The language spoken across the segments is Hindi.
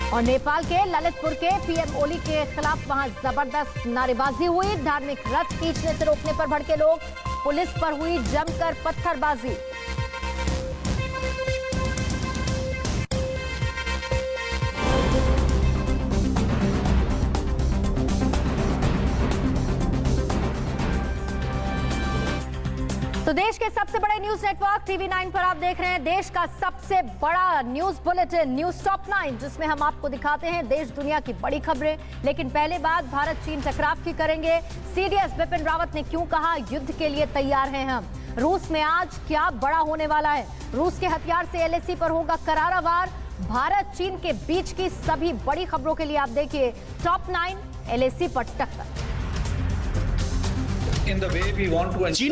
और नेपाल के ललितपुर के पीएम ओली के खिलाफ वहां जबरदस्त नारेबाजी हुई। धार्मिक रथ खींचने से रोकने पर भड़के लोग, पुलिस पर हुई जमकर पत्थरबाजी। तो देश के सबसे बड़े न्यूज नेटवर्क टीवी 9 पर आप देख रहे हैं देश का सबसे बड़ा न्यूज बुलेटिन न्यूज टॉप 9, जिसमें हम आपको दिखाते हैं देश दुनिया की बड़ी खबरें। लेकिन पहले बात भारत चीन टकराव की करेंगे। सीडीएस बिपिन रावत ने क्यों कहा युद्ध के लिए तैयार हैं हम। रूस में आज क्या बड़ा होने वाला है। रूस के हथियार से एलएसी पर होगा करारा वार। भारत चीन के बीच की सभी बड़ी खबरों के लिए आप देखिए टॉप 9 एलएसी पर टक्कर। चीन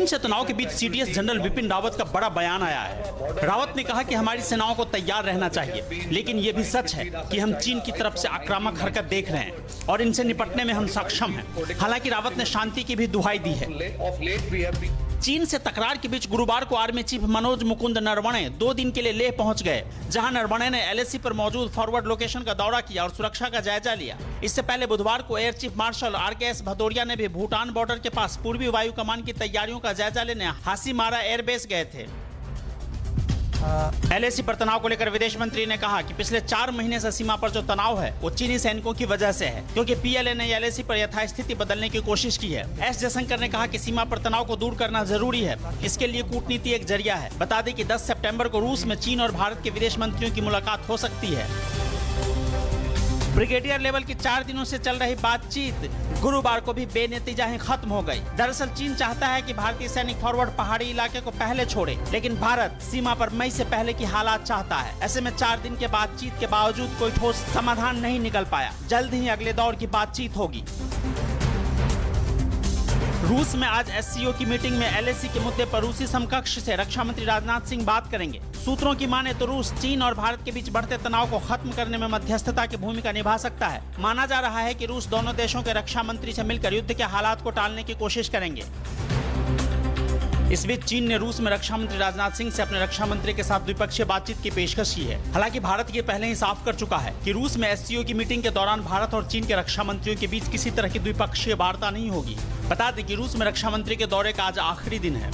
से तनाव के बीच सीडीएस जनरल बिपिन रावत का बड़ा बयान आया है। रावत ने कहा कि हमारी सेनाओं को तैयार रहना चाहिए, लेकिन यह भी सच है कि हम चीन की तरफ से आक्रामक हरकत देख रहे हैं और इनसे निपटने में हम सक्षम हैं। हालांकि रावत ने शांति की भी दुहाई दी है। चीन से तकरार के बीच गुरुवार को आर्मी चीफ मनोज मुकुंद नरवणे 2 दिन के लिए लेह पहुंच गए, जहां नरवणे ने एलएसी पर मौजूद फॉरवर्ड लोकेशन का दौरा किया और सुरक्षा का जायजा लिया। इससे पहले बुधवार को air chief marshal RKS Bhadauria ने भी भूटान बॉर्डर के पास पूर्वी वायु कमान की तैयारियों का जायजा लेने हासीमारा एयरबेस गए थे। एलएसी पर तनाव को लेकर विदेश मंत्री ने कहा कि पिछले 4 महीने से सीमा पर जो तनाव है वो चीनी सैनिकों की वजह से है, क्योंकि पीएलए ने एलएसी पर यथास्थिति बदलने की कोशिश की है। एस जयशंकर ने कहा कि सीमा पर तनाव को दूर करना जरूरी है, इसके लिए कूटनीति एक जरिया है। बता दें कि 10 सितंबर को रूस में चीन और भारत के विदेश मंत्रियों की मुलाकात हो सकती है। ब्रिगेडियर लेवल की 4 दिनों से चल रही बातचीत गुरुवार को भी बेनतीजा ही खत्म हो गई। दरअसल चीन चाहता है कि भारतीय सैनिक फॉरवर्ड पहाड़ी इलाके को पहले छोड़े, लेकिन भारत सीमा पर मई से पहले की हालात चाहता है। ऐसे में 4 दिन के बातचीत के बावजूद कोई ठोस समाधान नहीं निकल पाया। जल्द ही अगले दौर की बातचीत होगी। रूस में आज एससीओ की मीटिंग में एलएसी के मुद्दे पर रूसी समकक्ष से रक्षा मंत्री राजनाथ सिंह बात करेंगे। सूत्रों की माने तो रूस चीन और भारत के बीच बढ़ते तनाव को खत्म करने में मध्यस्थता की भूमिका निभा सकता है। माना जा रहा है कि रूस दोनों देशों के रक्षा मंत्री से मिलकर युद्ध के हालात को टालने की कोशिश करेंगे। इस बीच चीन ने रूस में रक्षा मंत्री राजनाथ सिंह से अपने रक्षा मंत्री के साथ द्विपक्षीय बातचीत की पेशकश की है। हालांकि भारत ये पहले ही साफ कर चुका है कि रूस में एससीओ की मीटिंग के दौरान भारत और चीन के रक्षा मंत्रियों के बीच किसी तरह की द्विपक्षीय वार्ता नहीं होगी। बता दें कि रूस में रक्षा मंत्री के दौरे का आज आखिरी दिन है।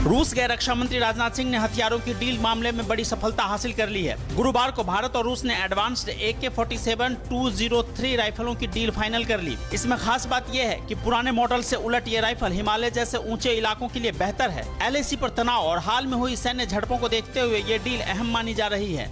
रूस गए रक्षा मंत्री राजनाथ सिंह ने हथियारों की डील मामले में बड़ी सफलता हासिल कर ली है। गुरुवार को भारत और रूस ने एडवांस्ड AK-47-203 राइफलों की डील फाइनल कर ली। इसमें खास बात यह है कि पुराने मॉडल से उलट ये राइफल हिमालय जैसे ऊंचे इलाकों के लिए बेहतर है। एलएसी पर तनाव और हाल में हुई सैन्य झड़पों को देखते हुए ये डील अहम मानी जा रही है।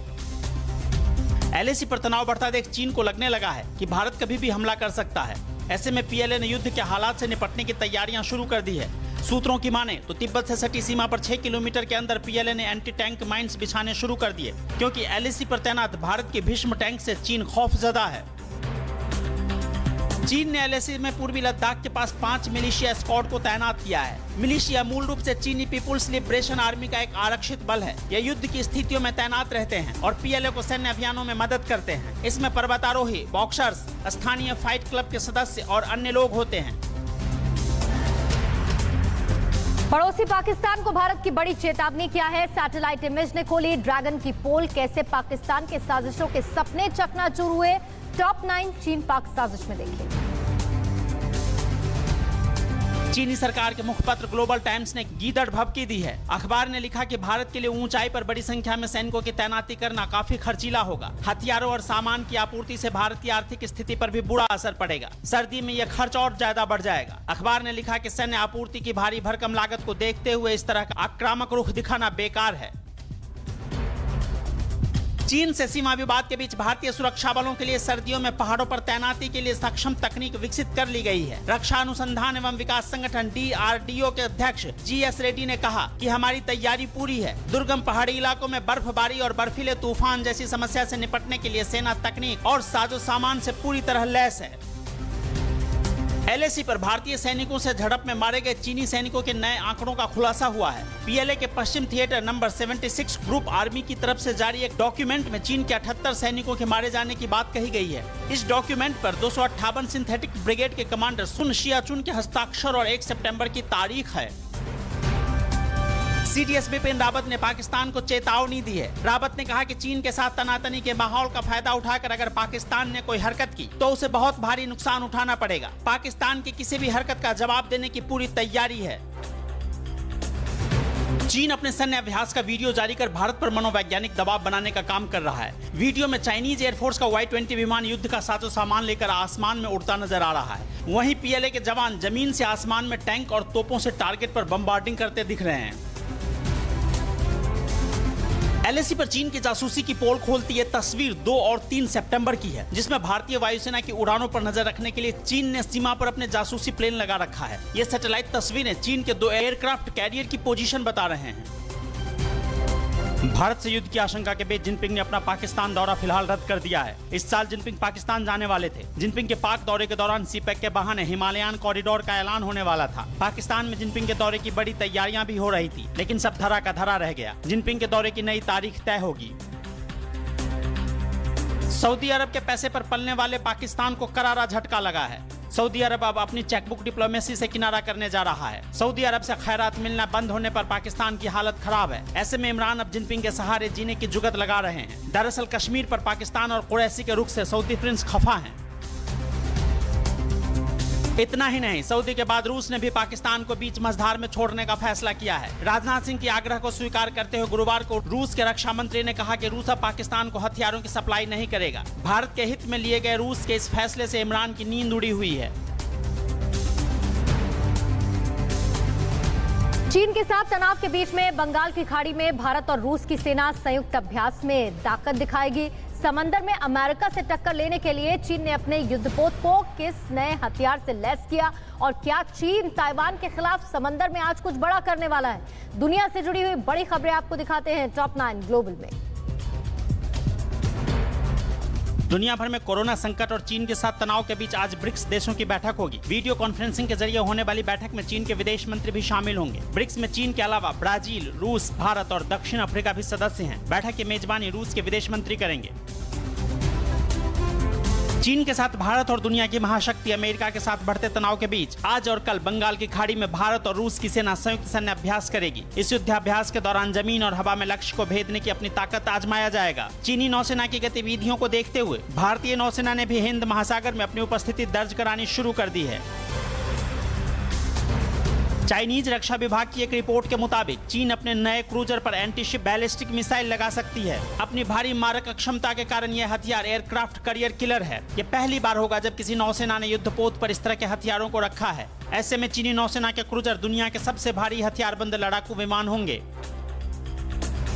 एलएसी पर तनाव बढ़ता देख चीन को लगने लगा है कि भारत कभी भी हमला कर सकता है। ऐसे में पीएलए ने युद्ध के हालात से निपटने की तैयारियां शुरू कर दी है। सूत्रों की माने तो तिब्बत से सटी सीमा पर 6 किलोमीटर के अंदर पीएलए ने एंटी टैंक माइंस बिछाने शुरू कर दिए, क्योंकि एलएसी पर तैनात भारत के भीष्म टैंक से चीन खौफजदा है। चीन ने एलएसी में पूर्वी लद्दाख के पास 5 मिलिशिया स्क्वाड को तैनात किया है। मिलिशिया मूल रूप से चीनी पीपुल्स लिबरेशन आर्मी का एक आरक्षित बल है। ये युद्ध की स्थितियों में तैनात रहते हैं और पीएलए को सैन्य अभियानों में मदद करते हैं। इसमें पर्वतारोही, बॉक्सर्स, स्थानीय फाइट क्लब के सदस्य और अन्य लोग होते हैं। पड़ोसी पाकिस्तान को भारत की बड़ी चेतावनी क्या है। सैटेलाइट इमेज ने खोली ड्रैगन की पोल। कैसे पाकिस्तान के साजिशों के सपने चकनाचूर हुए। टॉप 9 चीन पाक साजिश में देखिए। चीनी सरकार के मुखपत्र ग्लोबल टाइम्स ने गीदड़ भभकी दी है। अखबार ने लिखा कि भारत के लिए ऊंचाई पर बड़ी संख्या में सैनिकों की तैनाती करना काफी खर्चीला होगा। हथियारों और सामान की आपूर्ति से भारत की आर्थिक स्थिति पर भी बुरा असर पड़ेगा। सर्दी में यह खर्च और ज्यादा बढ़ जाएगा। अखबार ने लिखा कि सैन्य आपूर्ति की भारी भरकम लागत को देखते हुए इस तरह का आक्रामक रुख दिखाना बेकार है। चीन से सीमा विवाद के बीच भारतीय सुरक्षा बलों के लिए सर्दियों में पहाड़ों पर तैनाती के लिए सक्षम तकनीक विकसित कर ली गई है। रक्षा अनुसंधान एवं विकास संगठन DRDO के अध्यक्ष GS रेड्डी ने कहा कि हमारी तैयारी पूरी है। दुर्गम पहाड़ी इलाकों में बर्फबारी और बर्फीले तूफान जैसी समस्या से निपटने के लिए सेना तकनीक और साजो सामान से पूरी तरह लैस है। एलएसी पर भारतीय सैनिकों से झड़प में मारे गए चीनी सैनिकों के नए आंकड़ों का खुलासा हुआ है। पीएलए के पश्चिम थिएटर नंबर 76 ग्रुप आर्मी की तरफ से जारी एक डॉक्यूमेंट में चीन के 78 सैनिकों के मारे जाने की बात कही गई है। इस डॉक्यूमेंट पर 258 सिंथेटिक ब्रिगेड के कमांडर सुन शियाचुन के हस्ताक्षर और 1 सितंबर की तारीख है। CDS बिपिन रावत ने पाकिस्तान को चेतावनी दी है। रावत ने कहा कि चीन के साथ तनातनी के माहौल का फायदा उठाकर अगर पाकिस्तान ने कोई हरकत की तो उसे बहुत भारी नुकसान उठाना पड़ेगा। पाकिस्तान की किसी भी हरकत का जवाब देने की पूरी तैयारी है। चीन अपने सैन्य अभ्यास का वीडियो जारी कर भारत पर मनोवैज्ञानिक दबाव बनाने का काम कर रहा है। वीडियो में चाइनीज एयरफोर्स का Y-20 विमान युद्ध का साजो सामान लेकर आसमान में उड़ता नजर आ रहा है। वहीं PLA के जवान जमीन से आसमान में टैंक और तोपों से टारगेट पर बमबार्डिंग करते दिख रहे हैं। LAC पर चीन की जासूसी की पोल खोलती ये तस्वीर 2 और 3 सितंबर की है, जिसमें भारतीय वायुसेना की उड़ानों पर नजर रखने के लिए चीन ने सीमा पर अपने जासूसी प्लेन लगा रखा है। ये सैटेलाइट तस्वीरें चीन के 2 एयरक्राफ्ट कैरियर की पोजीशन बता रहे हैं। भारत से युद्ध की आशंका के बीच जिनपिंग ने अपना पाकिस्तान दौरा फिलहाल रद्द कर दिया है। इस साल जिनपिंग पाकिस्तान जाने वाले थे। जिनपिंग के पाक दौरे के दौरान CPEC के बहाने हिमालयन कॉरिडोर का ऐलान होने वाला था। पाकिस्तान में जिनपिंग के दौरे की बड़ी तैयारियां भी हो रही थी, लेकिन सब धरा का धरा रह गया। जिनपिंग के दौरे की नई तारीख तय होगी। सऊदी अरब के पैसे पर पलने वाले पाकिस्तान को करारा झटका लगा है। सऊदी अरब अब अपनी चेकबुक डिप्लोमेसी से किनारा करने जा रहा है। सऊदी अरब से खैरात मिलना बंद होने पर पाकिस्तान की हालत खराब है। ऐसे में इमरान अब जिनपिंग के सहारे जीने की जुगत लगा रहे हैं। दरअसल कश्मीर पर पाकिस्तान और कुरैशी के रुख से सऊदी प्रिंस खफा हैं। इतना ही नहीं, सऊदी के बाद रूस ने भी पाकिस्तान को बीच मझधार में छोड़ने का फैसला किया है। राजनाथ सिंह के आग्रह को स्वीकार करते हुए गुरुवार को रूस के रक्षा मंत्री ने कहा कि रूस अब पाकिस्तान को हथियारों की सप्लाई नहीं करेगा। भारत के हित में लिए गए रूस के इस फैसले से इमरान की नींद उड़ी हुई है। चीन के साथ तनाव के बीच में बंगाल की खाड़ी में भारत और रूस की सेना संयुक्त अभ्यास में ताकत दिखाएगी। समंदर में अमेरिका से टक्कर लेने के लिए चीन ने अपने युद्धपोत को किस नए हथियार से लैस किया और क्या चीन ताइवान के खिलाफ समंदर में आज कुछ बड़ा करने वाला है? दुनिया से जुड़ी हुई बड़ी खबरें आपको दिखाते हैं टॉप 9 ग्लोबल में। दुनिया भर में कोरोना संकट और चीन के साथ तनाव के बीच आज ब्रिक्स देशों की बैठक होगी। वीडियो कॉन्फ्रेंसिंग के जरिए होने वाली बैठक में चीन के विदेश मंत्री भी शामिल होंगे। ब्रिक्स में चीन के अलावा ब्राजील, रूस, भारत और दक्षिण अफ्रीका भी सदस्य हैं। बैठक की मेजबानी रूस के विदेश मंत्री करेंगे। चीन के साथ भारत और दुनिया की महाशक्ति अमेरिका के साथ बढ़ते तनाव के बीच आज और कल बंगाल की खाड़ी में भारत और रूस की सेना संयुक्त सैन्य अभ्यास करेगी। इस युद्धाभ्यास के दौरान जमीन और हवा में लक्ष्य को भेदने की अपनी ताकत आजमाया जाएगा। चीनी नौसेना की गतिविधियों को देखते हुए भारतीय नौसेना ने भी हिंद महासागर में अपनी उपस्थिति दर्ज करानी शुरू कर दी है। चाइनीज रक्षा विभाग की एक रिपोर्ट के मुताबिक चीन अपने नए क्रूजर पर एंटीशिप बैलिस्टिक मिसाइल लगा सकती है। अपनी भारी मारक क्षमता के कारण यह हथियार एयरक्राफ्ट कैरियर किलर है। यह पहली बार होगा जब किसी नौसेना ने युद्धपोत पर इस तरह के हथियारों को रखा है। ऐसे में चीनी नौसेना के क्रूजर दुनिया के सबसे भारी हथियारबंद लड़ाकू विमान होंगे।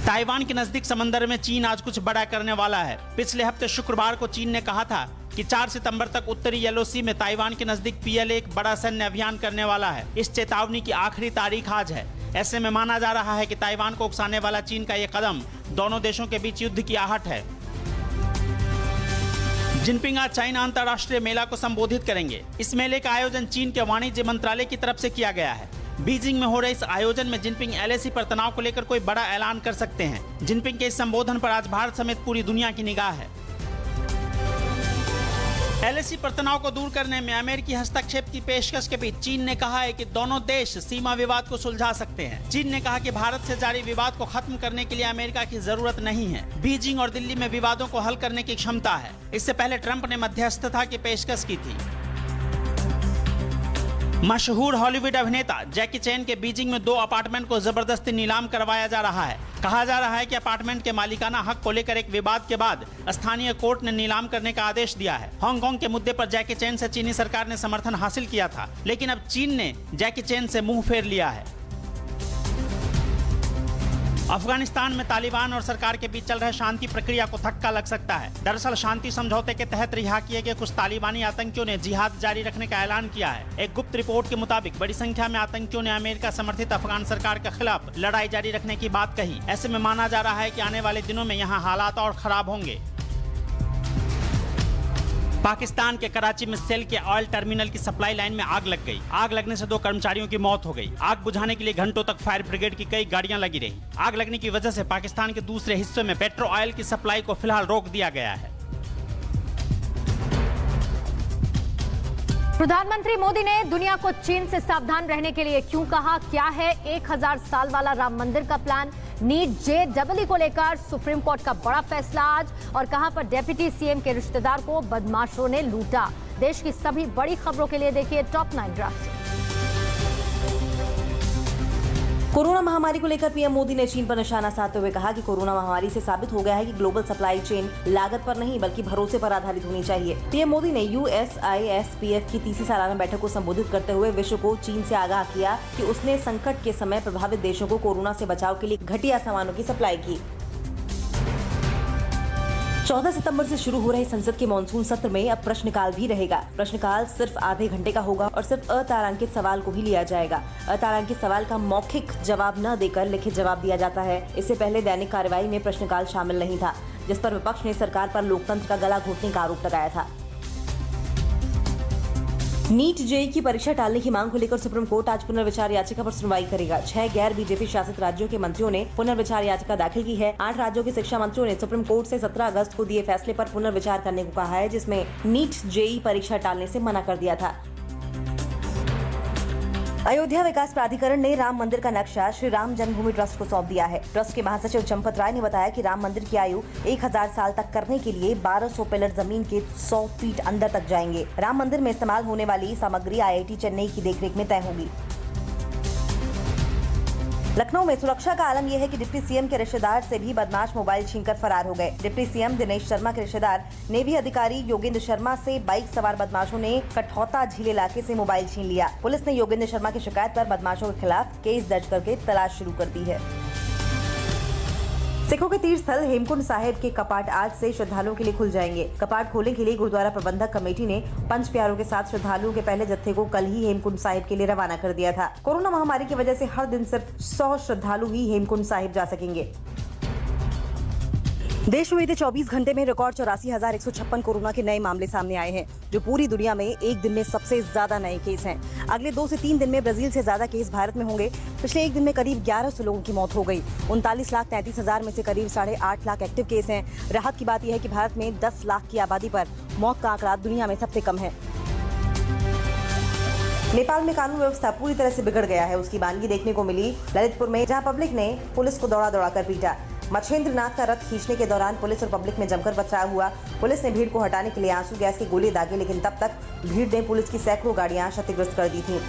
ताइवान के नजदीक समंदर में चीन आज कुछ बड़ा करने वाला है। पिछले हफ्ते शुक्रवार को चीन ने कहा था कि 4 सितंबर तक उत्तरी येलो सी में ताइवान के नजदीक PLA एक बड़ा सैन्य अभियान करने वाला है। इस चेतावनी की आखिरी तारीख आज है। ऐसे में माना जा रहा है कि ताइवान को उकसाने वाला चीन का यह कदम दोनों देशों के बीच युद्ध की आहट है। जिनपिंग आज चाइना अंतर्राष्ट्रीय मेला को संबोधित करेंगे। इस मेले का आयोजन चीन के वाणिज्य मंत्रालय की तरफ से किया गया है। बीजिंग में हो रहे इस आयोजन में जिनपिंग LAC पर तनाव को लेकर कोई बड़ा ऐलान कर सकते हैं। जिनपिंग के इस संबोधन पर आज भारत समेत पूरी दुनिया की निगाह है। LAC पर तनाव को दूर करने में अमेरिकी हस्तक्षेप की पेशकश के बीच चीन ने कहा है कि दोनों देश सीमा विवाद को सुलझा सकते हैं। चीन ने कहा कि भारत से जारी विवाद को खत्म करने के लिए अमेरिका की जरूरत नहीं है। बीजिंग और दिल्ली में विवादों को हल करने की क्षमता है। इससे पहले ट्रंप ने मध्यस्थता की पेशकश की थी। मशहूर हॉलीवुड अभिनेता जैकी चैन के बीजिंग में 2 अपार्टमेंट को जबरदस्ती नीलाम करवाया जा रहा है। कहा जा रहा है कि अपार्टमेंट के मालिकाना हक को लेकर एक विवाद के बाद स्थानीय कोर्ट ने नीलाम करने का आदेश दिया है। हांगकांग के मुद्दे पर जैकी चैन से चीनी सरकार ने समर्थन हासिल किया था, लेकिन अब चीन ने जैकी चैन से मुंह फेर लिया है। अफगानिस्तान में तालिबान और सरकार के बीच चल रहे शांति प्रक्रिया को धक्का लग सकता है। दरअसल शांति समझौते के तहत रिहा किए गए कुछ तालिबानी आतंकियों ने जिहाद जारी रखने का ऐलान किया है। एक गुप्त रिपोर्ट के मुताबिक बड़ी संख्या में आतंकियों ने अमेरिका समर्थित अफगान सरकार के खिलाफ लड़ाई जारी रखने की बात कही। ऐसे में माना जा रहा है कि आने वाले दिनों में यहाँ हालात और खराब होंगे। पाकिस्तान के कराची में सेल के ऑयल टर्मिनल की सप्लाई लाइन में आग लग गई। आग लगने से 2 कर्मचारियों की मौत हो गई। आग बुझाने के लिए घंटों तक फायर ब्रिगेड की कई गाड़ियां लगी रही। आग लगने की वजह से पाकिस्तान के दूसरे हिस्सों में पेट्रो ऑयल की सप्लाई को फिलहाल रोक दिया गया है। प्रधानमंत्री मोदी ने दुनिया को चीन से सावधान रहने के लिए क्यों कहा? क्या है 1000 साल वाला राम मंदिर का प्लान? नीट JEE को लेकर सुप्रीम कोर्ट का बड़ा फैसला आज, और कहां पर डिप्टी सीएम के रिश्तेदार को बदमाशों ने लूटा। देश की सभी बड़ी खबरों के लिए देखिए टॉप 9 ड्राफ्ट। कोरोना महामारी को लेकर पीएम मोदी ने चीन पर निशाना साधते हुए कहा कि कोरोना महामारी से साबित हो गया है कि ग्लोबल सप्लाई चेन लागत पर नहीं बल्कि भरोसे पर आधारित होनी चाहिए। पीएम मोदी ने USISPF की तीसरी सालाना बैठक को संबोधित करते हुए विश्व को चीन से आगाह किया कि उसने संकट के समय प्रभावित देशों को कोरोना से बचाव के लिए घटिया सामानों की सप्लाई की। 14 सितंबर से शुरू हो रहे संसद के मॉनसून सत्र में अब प्रश्नकाल भी रहेगा। प्रश्नकाल सिर्फ आधे घंटे का होगा और सिर्फ अतारांकित सवाल को ही लिया जाएगा। अतारांकित सवाल का मौखिक जवाब न देकर लिखित जवाब दिया जाता है। इससे पहले दैनिक कार्यवाही में प्रश्नकाल शामिल नहीं था, जिस पर विपक्ष ने सरकार पर लोकतंत्र का गला घोटने का आरोप लगाया था। नीट JEE की परीक्षा टालने की मांग को लेकर सुप्रीम कोर्ट आज पुनर्विचार याचिका पर सुनवाई करेगा। 6 गैर बीजेपी शासित राज्यों के मंत्रियों ने पुनर्विचार याचिका दाखिल की है। 8 राज्यों के शिक्षा मंत्रियों ने सुप्रीम कोर्ट से 17 अगस्त को दिए फैसले पर पुनर्विचार करने को कहा है, जिसमें नीट JEE परीक्षा टालने से मना कर दिया था। अयोध्या विकास प्राधिकरण ने राम मंदिर का नक्शा श्री राम जन्मभूमि ट्रस्ट को सौंप दिया है। ट्रस्ट के महासचिव चंपत राय ने बताया कि राम मंदिर की आयु 1000 साल तक करने के लिए 1200 पिलर जमीन के 100 फीट अंदर तक जाएंगे। राम मंदिर में इस्तेमाल होने वाली सामग्री IIT चेन्नई की देखरेख में तय होगी। लखनऊ में सुरक्षा का आलम यह है कि डिप्टी सीएम के रिश्तेदार से भी बदमाश मोबाइल छीनकर फरार हो गए। डिप्टी सीएम दिनेश शर्मा के रिश्तेदार नेवी अधिकारी योगेंद्र शर्मा से बाइक सवार बदमाशों ने कठौता झील इलाके से मोबाइल छीन लिया। पुलिस ने योगेंद्र शर्मा की शिकायत पर बदमाशों के खिलाफ केस दर्ज करके तलाश शुरू कर दी है। सिखों के तीर्थ स्थल हेमकुंड साहिब के कपाट आज से श्रद्धालुओं के लिए खुल जाएंगे। कपाट खोलने के लिए गुरुद्वारा प्रबंधक कमेटी ने पंच प्यारों के साथ श्रद्धालुओं के पहले जत्थे को कल ही हेमकुंड साहिब के लिए रवाना कर दिया था। कोरोना महामारी की वजह से हर दिन सिर्फ 100 श्रद्धालु ही हेमकुंड साहिब जा सकेंगे। देश में बीते 24 घंटे में रिकॉर्ड 84,156 कोरोना के नए मामले सामने आए हैं, जो पूरी दुनिया में एक दिन में सबसे ज्यादा नए केस हैं। अगले 2 से 3 दिन में ब्राजील से ज्यादा केस भारत में होंगे। पिछले एक दिन में करीब 1100 लोगों की मौत हो गई। 39,33,000 में से करीब 8.5 लाख एक्टिव केस हैं। राहत की बात यह है कि भारत में 10 लाख की आबादी पर मौत का आंकड़ा दुनिया में सबसे कम है। नेपाल में कानून व्यवस्था पूरी तरह से बिगड़ गया है। उसकी वानगी देखने को मिली ललितपुर में, जहां पब्लिक ने पुलिस को दौड़ा कर पीटा। मच्छेंद्र नाथ का रथ खींचने के दौरान पुलिस और पब्लिक में जमकर बचाव हुआ। पुलिस ने भीड़ को हटाने के लिए आंसू गैस के गोले दागे, लेकिन तब तक भीड़ ने पुलिस की सैकड़ों गाड़ियां क्षतिग्रस्त कर दी थी।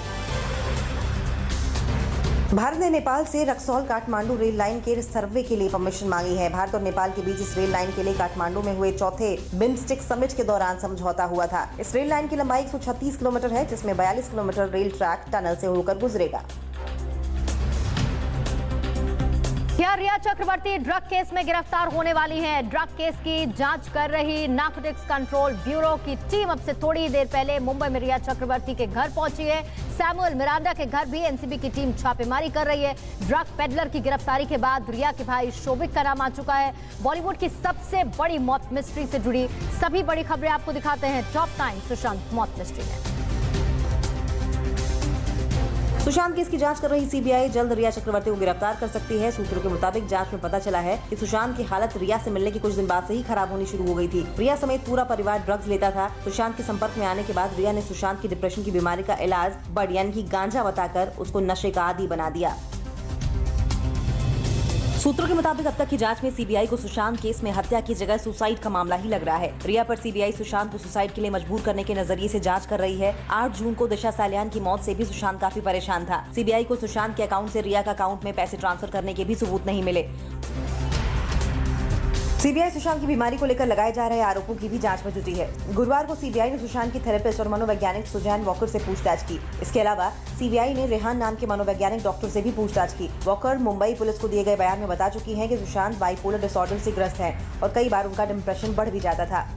भारत ने नेपाल से रक्सौल काठमांडू रेल लाइन के सर्वे के लिए परमिशन मांगी है। भारत और नेपाल के बीच इस रेल लाइन के लिए काठमांडू में हुए चौथे बिम्स्टेक समिट के दौरान समझौता हुआ था। इस रेल लाइन की लंबाई 136 किलोमीटर है, जिसमें 42 किलोमीटर रेल ट्रैक टनल से होकर गुजरेगा। रिया चक्रवर्ती ड्रग केस में गिरफ्तार होने वाली हैं। ड्रग केस की जांच कर रही नार्कोटिक्स कंट्रोल ब्यूरो की टीम अब से थोड़ी देर पहले मुंबई में रिया चक्रवर्ती के घर पहुंची है। सैमुअल मिरांडा के घर भी एनसीबी की टीम छापेमारी कर रही है। ड्रग पेडलर की गिरफ्तारी के बाद रिया के भाई शोभिक का नाम आ चुका है। बॉलीवुड की सबसे बड़ी मौत मिस्ट्री से जुड़ी सभी बड़ी खबरें आपको दिखाते हैं टॉप 9 सुशांत मौत मिस्ट्री में। सुशांत केस की जांच कर रही सीबीआई जल्द रिया चक्रवर्ती को गिरफ्तार कर सकती है। सूत्रों के मुताबिक जांच में पता चला है कि सुशांत की हालत रिया से मिलने के कुछ दिन बाद से ही खराब होनी शुरू हो गई थी। रिया समेत पूरा परिवार ड्रग्स लेता था। सुशांत के संपर्क में आने के बाद रिया ने सुशांत की डिप्रेशन की बीमारी का इलाज बड यानी कि गांजा बताकर उसको नशे का आदी बना दिया। सूत्रों के मुताबिक अब तक की जांच में सीबीआई को सुशांत केस में हत्या की जगह सुसाइड का मामला ही लग रहा है। रिया पर सीबीआई सुशांत को सुसाइड के लिए मजबूर करने के नजरिए से जांच कर रही है। 8 जून को दिशा सालियान की मौत से भी सुशांत काफी परेशान था। सीबीआई को सुशांत के अकाउंट से रिया का अकाउंट में पैसे ट्रांसफर करने के भी सबूत नहीं मिले। सीबीआई सुशांत की बीमारी को लेकर लगाए जा रहे आरोपों की भी जांच में जुटी है। गुरुवार को सीबीआई ने सुशांत की थेरेपिस्ट और मनोवैज्ञानिक सुजैन वॉकर से पूछताछ की। इसके अलावा सीबीआई ने रेहान नाम के मनोवैज्ञानिक डॉक्टर से भी पूछताछ की। वॉकर मुंबई पुलिस को दिए गए बयान में बता चुकी हैं कि सुशांत बाइपोलर डिसऑर्डर से ग्रस्त हैं और कई बार उनका डिप्रेशन बढ़ भी जाता था।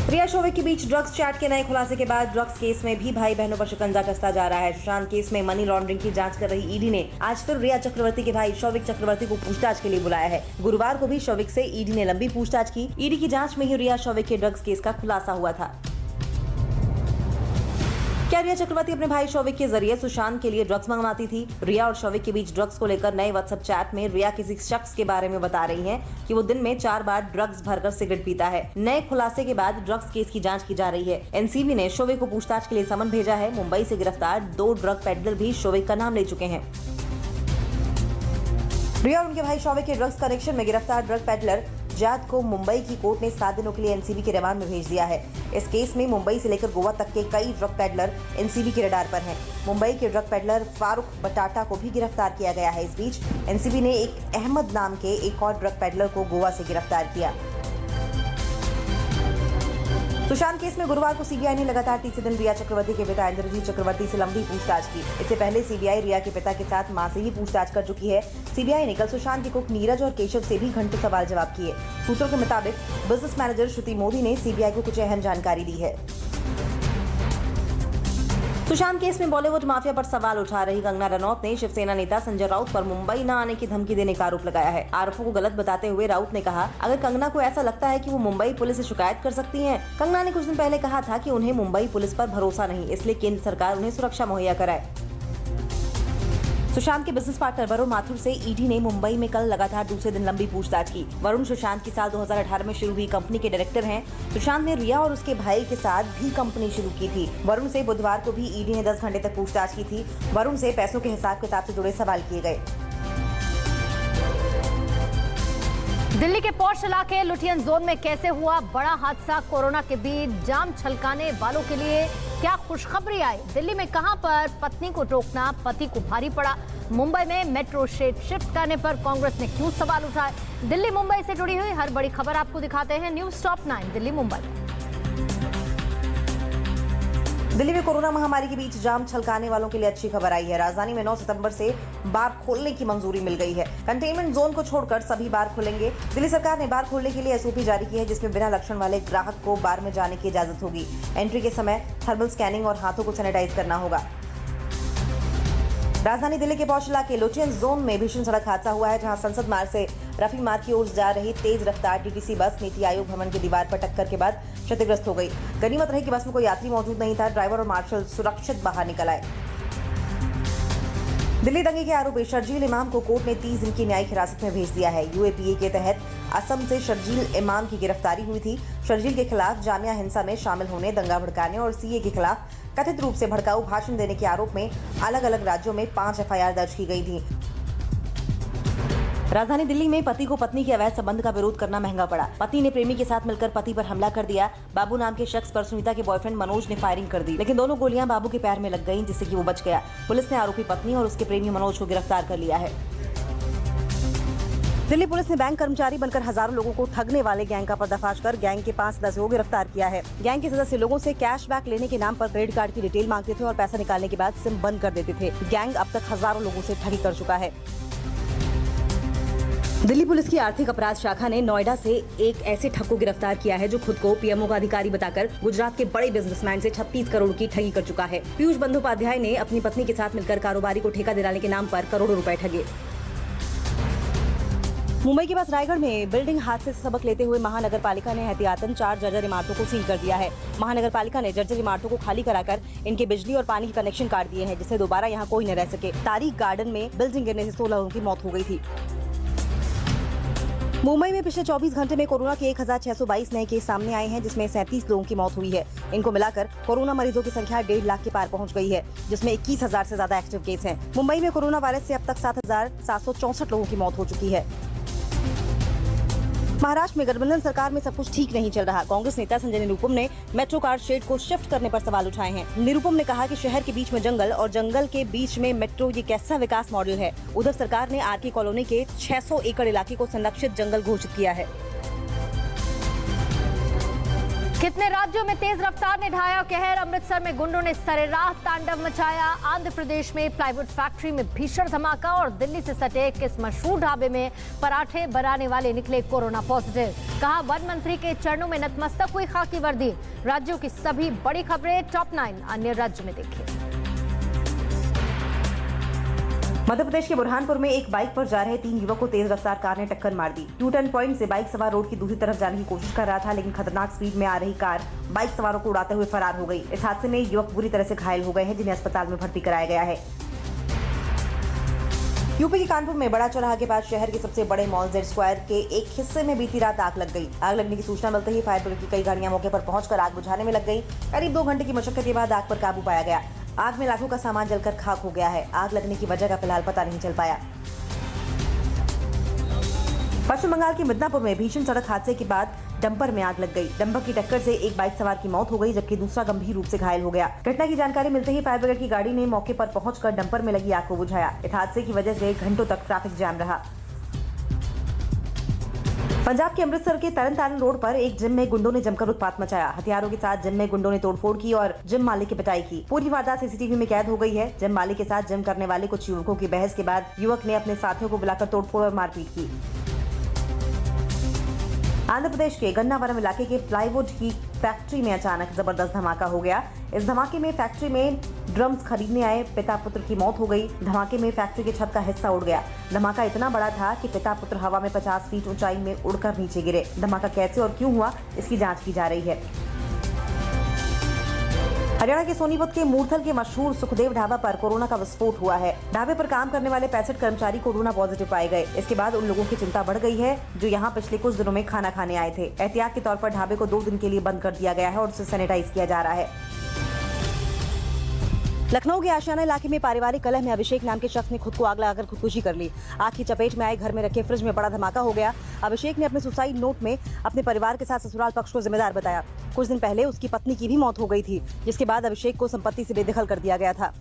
रिया शोभिक के बीच ड्रग्स चैट के नए खुलासे के बाद ड्रग्स केस में भी भाई बहनों पर शिकंजा कसता जा रहा है। सुशांत केस में मनी लॉन्ड्रिंग की जांच कर रही ईडी ने आज फिर रिया चक्रवर्ती के भाई शोभिक चक्रवर्ती को पूछताछ के लिए बुलाया है। गुरुवार को भी शोभिक से ईडी ने लंबी पूछताछ की। ईडी की जांच में ही रिया शोभिक के ड्रग्स केस का खुलासा हुआ था। क्या रिया चक्रवर्ती अपने भाई शौविक के जरिए सुशांत के लिए ड्रग्स मंगवाती थी? रिया और शौविक के बीच ड्रग्स को लेकर नए व्हाट्सएप चैट में रिया किसी शख्स के बारे में बता रही हैं कि वो दिन में 4 बार ड्रग्स भरकर सिगरेट पीता है। नए खुलासे के बाद ड्रग्स केस की जांच की जा रही है। एनसीबी ने शौविक को पूछताछ के लिए समन भेजा है। मुंबई से गिरफ्तार 2 ड्रग पेडलर भी शौविक का नाम ले चुके हैं। रिया और उनके भाई शौविक के ड्रग्स कनेक्शन में गिरफ्तार ड्रग पेडलर जाद को मुंबई की कोर्ट ने 7 दिनों के लिए एनसीबी के रिमांड में भेज दिया है। इस केस में मुंबई से लेकर गोवा तक के कई ड्रग पेडलर एनसीबी के रडार पर हैं। मुंबई के ड्रग पेडलर फारूक बटाटा को भी गिरफ्तार किया गया है। इस बीच एनसीबी ने एक अहमद नाम के एक और ड्रग पेडलर को गोवा से गिरफ्तार किया। सुशांत केस में गुरुवार को सीबीआई ने लगातार तीसरे दिन रिया चक्रवर्ती के पिता इंद्रजीत चक्रवर्ती से लंबी पूछताछ की। इससे पहले सीबीआई रिया के पिता के साथ मां से ही पूछताछ कर चुकी है। सीबीआई ने कल सुशांत के कुक नीरज और केशव से भी घंटों सवाल जवाब किए। सूत्रों के मुताबिक बिजनेस मैनेजर श्रुति मोदी ने सीबीआई को कुछ अहम जानकारी दी है। सुशांत केस में बॉलीवुड माफिया पर सवाल उठा रही कंगना रनौत ने शिवसेना नेता संजय राउत पर मुंबई न आने की धमकी देने का आरोप लगाया है। आरोपों को गलत बताते हुए राउत ने कहा, अगर कंगना को ऐसा लगता है कि वो मुंबई पुलिस से शिकायत कर सकती हैं। कंगना ने कुछ दिन पहले कहा था कि उन्हें मुंबई पुलिस पर भरोसा नहीं, इसलिए केंद्र सरकार उन्हें सुरक्षा मुहैया कराए। सुशांत के बिजनेस पार्टनर वरुण माथुर से ईडी ने मुंबई में कल लगातार दूसरे दिन लंबी पूछताछ की। वरुण सुशांत की साल 2018 में शुरू हुई कंपनी के डायरेक्टर हैं। सुशांत ने रिया और उसके भाई के साथ भी कंपनी शुरू की थी। वरुण से बुधवार को भी ईडी ने 10 घंटे तक पूछताछ की थी। वरुण से पैसों के हिसाब किताब से जुड़े सवाल किए गए। दिल्ली के पॉश इलाके लुटियन जोन में कैसे हुआ बड़ा हादसा? कोरोना के बीच जाम छलकाने वालों के लिए क्या खुशखबरी आई? दिल्ली में कहां पर पत्नी को टोकना पति को भारी पड़ा? मुंबई में मेट्रो शिफ्ट करने पर कांग्रेस ने क्यों सवाल उठाए? दिल्ली मुंबई से जुड़ी हुई हर बड़ी खबर आपको दिखाते हैं न्यूज टॉप 9 दिल्ली मुंबई। दिल्ली में कोरोना महामारी के बीच जाम छलकाने वालों के लिए अच्छी खबर आई है। राजधानी में 9 सितंबर से बार खोलने की मंजूरी मिल गई है। कंटेनमेंट जोन को छोड़कर सभी बार खुलेंगे। दिल्ली सरकार ने बार खोलने के लिए एसओपी जारी की है, जिसमें बिना लक्षण वाले ग्राहक को बार में जाने की इजाजत होगी। एंट्री के समय थर्मल स्कैनिंग और हाथों को सैनिटाइज करना होगा। राजधानी दिल्ली के पॉश इलाके लुटियन जोन में भीषण सड़क हादसा हुआ है, जहां संसद मार्ग से रफी मार्ग की ओर जा रही तेज रफ्तार डीटीसी बस नीति आयोग भवन की दीवार पर टक्कर के बाद क्षतिग्रस्त हो गई। गनीमत रही कि बस में कोई यात्री मौजूद नहीं था। ड्राइवर और मार्शल सुरक्षित बाहर निकल आए। दिल्ली दंगे के आरोपी शर्जील इमाम को कोर्ट ने 30 दिन की न्यायिक हिरासत में भेज दिया है। यूएपीए के तहत असम से शर्जील इमाम की गिरफ्तारी हुई थी। शर्जील के खिलाफ जामिया हिंसा में शामिल होने, दंगा भड़काने और सीए के खिलाफ कथित रूप से भड़काऊ भाषण देने के आरोप में अलग अलग राज्यों में 5 एफआईआर दर्ज की गई थी। राजधानी दिल्ली में पति को पत्नी के अवैध संबंध का विरोध करना महंगा पड़ा। पत्नी ने प्रेमी के साथ मिलकर पति पर हमला कर दिया। बाबू नाम के शख्स पर सुनीता के बॉयफ्रेंड मनोज ने फायरिंग कर दी, लेकिन दोनों गोलियां बाबू के पैर में लग गईं, जिससे कि वो बच गया। पुलिस ने आरोपी पत्नी और उसके प्रेमी मनोज को गिरफ्तार कर लिया है। दिल्ली पुलिस ने बैंक कर्मचारी बनकर हजारों लोगों को ठगने वाले गैंग का पर्दाफाश कर गैंग के 5 सदस्यों को गिरफ्तार किया है। गैंग के सदस्य लोगों से कैशबैक लेने के नाम पर क्रेडिट कार्ड की डिटेल मांगते थे और पैसा निकालने के बाद सिम बंद कर देते थे। गैंग अब तक हजारों लोगों से ठगी कर चुका है। दिल्ली पुलिस की आर्थिक अपराध शाखा ने नोएडा से एक ऐसे ठग को गिरफ्तार किया है, जो खुद को पीएमओ का अधिकारी बताकर गुजरात के बड़े बिजनेसमैन से 36 करोड़ की ठगी कर चुका है। पीयूष बंदोपाध्याय ने अपनी पत्नी के साथ मिलकर कारोबारी को ठेका दिलाने के नाम पर करोड़ों रुपए ठगे। मुंबई के पास रायगढ़ में बिल्डिंग हादसे से सबक लेते हुए महानगर पालिका ने एहतियातन 4 जर्जर इमारतों को सील कर दिया है। महानगर पालिका ने जर्जर इमारतों को खाली कराकर इनके बिजली और पानी के कनेक्शन काट दिए हैं, जिससे दोबारा यहां कोई न रह सके। तारीख गार्डन में बिल्डिंग गिरने से 16 लोगों की मौत हो गई थी। मुंबई में पिछले 24 घंटे में कोरोना के 1622 नए केस सामने आए हैं, जिसमें 37 लोगों की मौत हुई है। इनको मिलाकर कोरोना मरीजों की संख्या 1.5 लाख के पार पहुंच गई है, जिसमें 21,000 से ज्यादा एक्टिव केस हैं। मुंबई में कोरोना वायरस से अब तक 7,764 लोगों की मौत हो चुकी है। महाराष्ट्र में गठबंधन सरकार में सब कुछ ठीक नहीं चल रहा। कांग्रेस नेता संजय निरुपम ने मेट्रो कार शेड को शिफ्ट करने पर सवाल उठाए हैं। निरुपम ने कहा कि शहर के बीच में जंगल और जंगल के बीच में मेट्रो, ये कैसा विकास मॉडल है। उधर सरकार ने आरके कॉलोनी के 600 एकड़ इलाके को संरक्षित जंगल घोषित किया है। कितने राज्यों में तेज रफ्तार ने ढाया कहर? अमृतसर में गुंडों ने सरेराह तांडव मचाया। आंध्र प्रदेश में प्लाईवुड फैक्ट्री में भीषण धमाका और दिल्ली से सटे इस मशहूर ढाबे में पराठे बनाने वाले निकले कोरोना पॉजिटिव। कहा, वन मंत्री के चरणों में नतमस्तक हुई खाकी वर्दी। राज्यों की सभी बड़ी खबरें टॉप 9 अन्य राज्य में देखिए। मध्य प्रदेश के बुरहानपुर में एक बाइक पर जा रहे 3 युवक को तेज रफ्तार कार ने टक्कर मार दी। टू टर्न पॉइंट से बाइक सवार रोड की दूसरी तरफ जाने की कोशिश कर रहा था, लेकिन खतरनाक स्पीड में आ रही कार बाइक सवारों को उड़ाते हुए फरार हो गई। इस हादसे में युवक बुरी तरह से घायल हो गए हैं, जिन्हें अस्पताल में भर्ती कराया गया है। यूपी के कानपुर में बड़ा चौराहा के पास शहर के सबसे बड़े मॉल जेड स्क्वायर के एक हिस्से में बीती रात आग लग गई। आग लगने की सूचना मिलते ही फायर ब्रिगेड की कई गाड़ियां मौके पर पहुंचकर आग बुझाने में लग गई। करीब 2 घंटे की मशक्कत के बाद आग पर काबू पाया गया। आग में लाखों का सामान जलकर खाक हो गया है। आग लगने की वजह का फिलहाल पता नहीं चल पाया। पश्चिम बंगाल के मिदनापुर में भीषण सड़क हादसे के बाद डंपर में आग लग गई। डंपर की टक्कर से एक बाइक सवार की मौत हो गई, जबकि दूसरा गंभीर रूप से घायल हो गया। घटना की जानकारी मिलते ही फायर ब्रिगेड की गाड़ी ने मौके पर पहुंचकर डंपर में लगी आग को बुझाया। इस हादसे की वजह से घंटों तक ट्रैफिक जाम रहा। पंजाब के अमृतसर के तरन तारण रोड पर एक जिम में गुंडों ने जमकर उत्पात मचाया। हथियारों के साथ जिम में गुंडों ने तोड़फोड़ की और जिम मालिक की पिटाई की। पूरी वारदात सीसीटीवी में कैद हो गई है। जिम मालिक के साथ जिम करने वाले कुछ युवकों की बहस के बाद युवक ने अपने साथियों को बुलाकर तोड़फोड़ और मारपीट की। आंध्र प्रदेश के गन्नावरम इलाके के प्लाईवुड की फैक्ट्री में अचानक जबरदस्त धमाका हो गया। इस धमाके में फैक्ट्री में ड्रम्स खरीदने आए पिता पुत्र की मौत हो गई। धमाके में फैक्ट्री के छत का हिस्सा उड़ गया। धमाका इतना बड़ा था कि पिता पुत्र हवा में 50 फीट ऊंचाई में उड़कर नीचे गिरे। धमाका कैसे और क्यों हुआ, इसकी जांच की जा रही है। हरियाणा के सोनीपत के मूर्थल के मशहूर सुखदेव ढाबा पर कोरोना का विस्फोट हुआ है। ढाबे पर काम करने वाले 65 कर्मचारी कोरोना पॉजिटिव पाए गए। इसके बाद उन लोगों की चिंता बढ़ गई है जो यहां पिछले कुछ दिनों में खाना खाने आए थे। एहतियात के तौर पर ढाबे को 2 दिन के लिए बंद कर दिया गया है और उसे सैनिटाइज किया जा रहा है। लखनऊ के आशियाना इलाके में पारिवारिक कलह में अभिषेक नाम के शख्स ने खुद को आग लगाकर खुदकुशी कर ली। आग की चपेट में आए घर में रखे फ्रिज में बड़ा धमाका हो गया। अभिषेक ने अपने सुसाइड नोट में अपने परिवार के साथ ससुराल पक्ष को जिम्मेदार बताया। कुछ दिन पहले उसकी पत्नी की भी मौत हो गई थी, जिसके बाद अभिषेक को संपत्ति से बेदखल कर दिया गया था।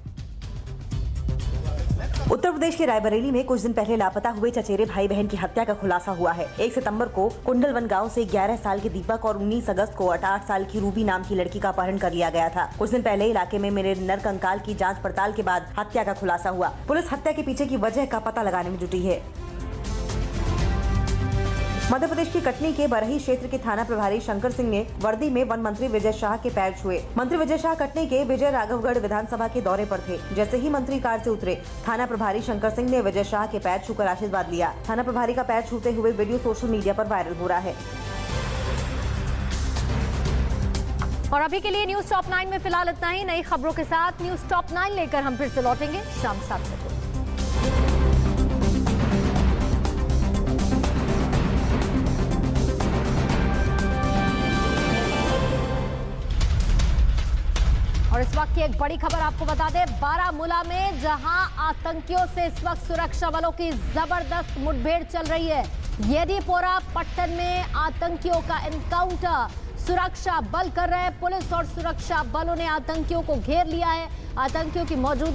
उत्तर प्रदेश के रायबरेली में कुछ दिन पहले लापता हुए चचेरे भाई बहन की हत्या का खुलासा हुआ है। 1 सितंबर को कुंडलवन गांव से 11 साल के दीपक और 19 अगस्त को 8 साल की रूबी नाम की लड़की का अपहरण कर लिया गया था। कुछ दिन पहले इलाके में मिले नरकंकाल की जांच पड़ताल के बाद हत्या का खुलासा हुआ। पुलिस हत्या के पीछे की वजह का पता लगाने में जुटी है। मध्य प्रदेश के कटनी के बरही क्षेत्र के थाना प्रभारी शंकर सिंह ने वर्दी में वन मंत्री विजय शाह के पैर छुए। मंत्री विजय शाह कटनी के विजय राघवगढ़ विधानसभा के दौरे पर थे। जैसे ही मंत्री कार से उतरे, थाना प्रभारी शंकर सिंह ने विजय शाह के पैर छूकर आशीर्वाद लिया। थाना प्रभारी का पैर छूते हुए वीडियो सोशल मीडिया पर वायरल हो रहा है। और अभी के लिए न्यूज टॉप 9 में फिलहाल इतना ही। नई खबरों के साथ न्यूज टॉप 9 लेकर हम फिर से लौटेंगे शाम 7 बजे। और इस वक्त की एक बड़ी खबर आपको बता दें, बारामूला में जहां आतंकियों से इस वक्त सुरक्षा बलों की जबरदस्त मुठभेड़ चल रही है। येदीपोरा पट्टन में आतंकियों का एनकाउंटर सुरक्षा बल कर रहे हैं। पुलिस और सुरक्षा बलों ने आतंकियों को घेर लिया है। आतंकियों की मौजूदगी